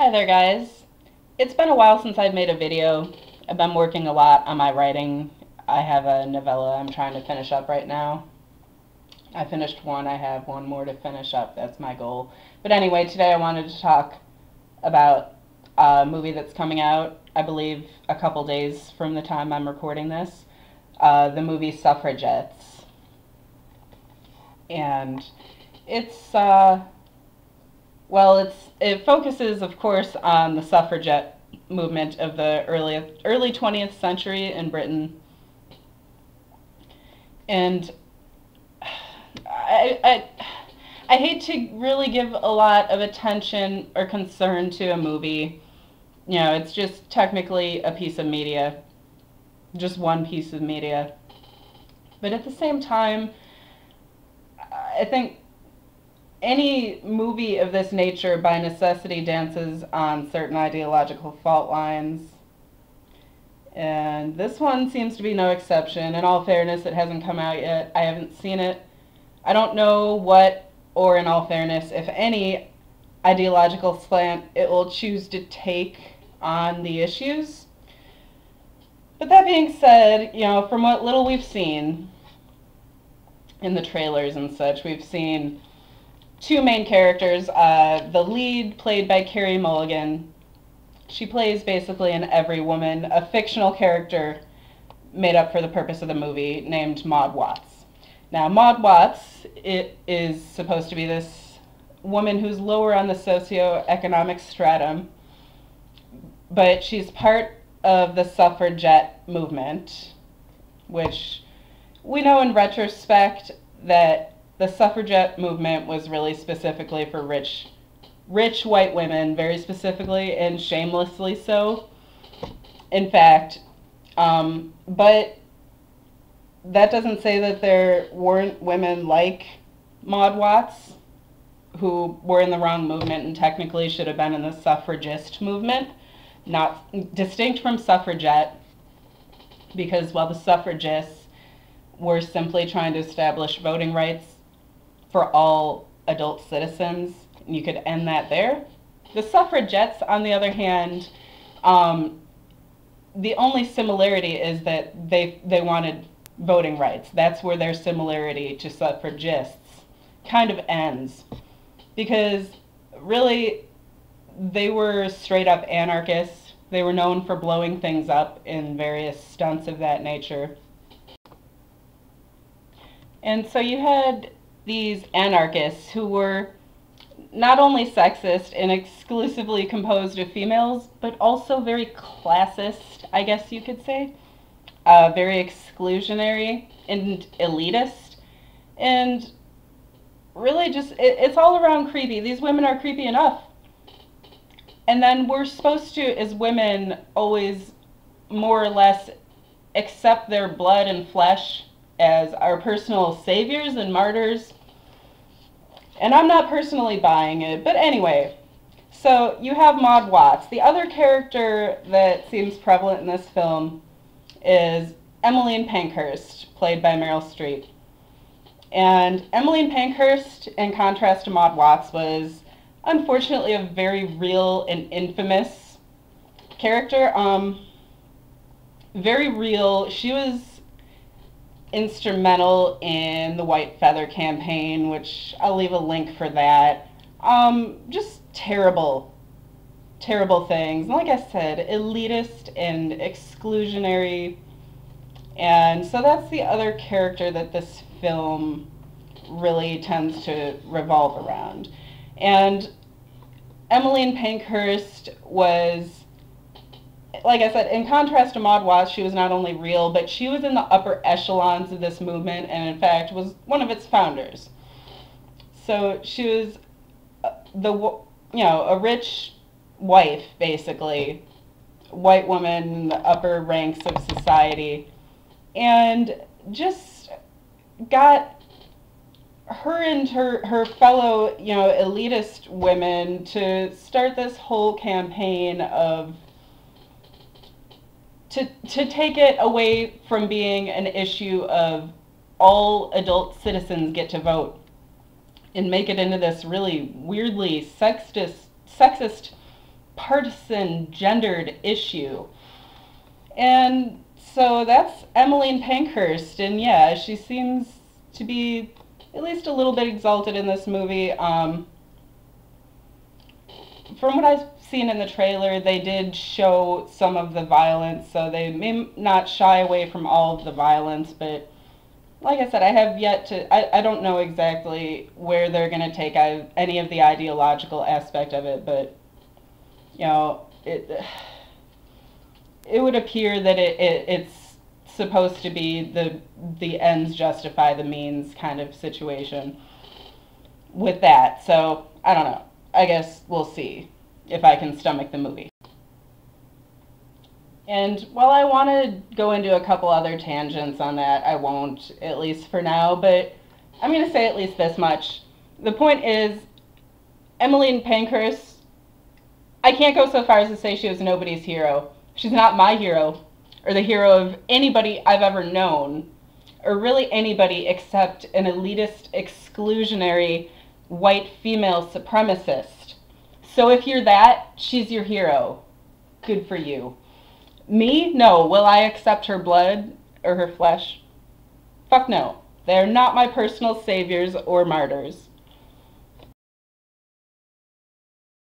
Hi there, guys. It's been a while since I've made a video. I've been working a lot on my writing. I have a novella I'm trying to finish up right now. I finished one, I have one more to finish up. That's my goal. But anyway, today I wanted to talk about a movie that's coming out, I believe, a couple days from the time I'm recording this. The movie Suffragettes. And it focuses, of course, on the suffragette movement of the early 20th century in Britain. And I hate to really give a lot of attention or concern to a movie. You know, it's just technically a piece of media, just one piece of media. But at the same time, I think any movie of this nature by necessity dances on certain ideological fault lines. And this one seems to be no exception. In all fairness, it hasn't come out yet. I haven't seen it. I don't know what, or in all fairness, if any ideological slant it will choose to take on the issues. But that being said, you know, from what little we've seen in the trailers and such, we've seen two main characters. The lead, played by Carey Mulligan, she plays basically an every woman, a fictional character made up for the purpose of the movie, named Maud Watts. Now, Maud Watts, it is supposed to be this woman who's lower on the socioeconomic stratum, but she's part of the suffragette movement, which we know in retrospect that the suffragette movement was really specifically for rich white women, very specifically and shamelessly so. In fact, but that doesn't say that there weren't women like Maud Watts who were in the wrong movement and technically should have been in the suffragist movement, not distinct from suffragette, because while the suffragists were simply trying to establish voting rights for all adult citizens, and you could end that there. The suffragettes, on the other hand, the only similarity is that they wanted voting rights. That's where their similarity to suffragists kind of ends, because really they were straight up anarchists. They were known for blowing things up in various stunts of that nature. And so you had these anarchists who were not only sexist and exclusively composed of females, but also very classist, I guess you could say. Very exclusionary and elitist. And really just, it's all around creepy. These women are creepy enough. And then we're supposed to, as women, always more or less accept their blood and flesh as our personal saviors and martyrs. And I'm not personally buying it, but anyway. So you have Maud Watts. The other character that seems prevalent in this film is Emmeline Pankhurst, played by Meryl Streep. And Emmeline Pankhurst, in contrast to Maud Watts, was unfortunately a very real and infamous character. Very real. She was instrumental in the White Feather campaign, which I'll leave a link for that. Just terrible things. Like I said, elitist and exclusionary. And so that's the other character that this film really tends to revolve around. And Emmeline Pankhurst was, like I said, in contrast to Maud Watts, she was not only real, but she was in the upper echelons of this movement, and in fact was one of its founders. So she was a rich wife, basically, white woman in the upper ranks of society, and just got her and her fellow, elitist women to start this whole campaign of to take it away from being an issue of all adult citizens get to vote and make it into this really weirdly sexist partisan gendered issue. And so that's Emmeline Pankhurst, and yeah, she seems to be at least a little bit exalted in this movie. From what I've seen in the trailer, they did show some of the violence, so they may not shy away from all of the violence, but like I said, I have yet to, I don't know exactly where they're going to take any of the ideological aspect of it, but, you know, it would appear that it's supposed to be the ends justify the means kind of situation with that. So, I don't know. I guess we'll see if I can stomach the movie. And while I want to go into a couple other tangents on that, I won't, at least for now, but I'm going to say at least this much. The point is, Emmeline Pankhurst, I can't go so far as to say she was nobody's hero. She's not my hero, or the hero of anybody I've ever known, or really anybody except an elitist, exclusionary, white female supremacist. So if you're that, she's your hero. Good for you. Me? No. Will I accept her blood or her flesh? Fuck no. They're not my personal saviors or martyrs.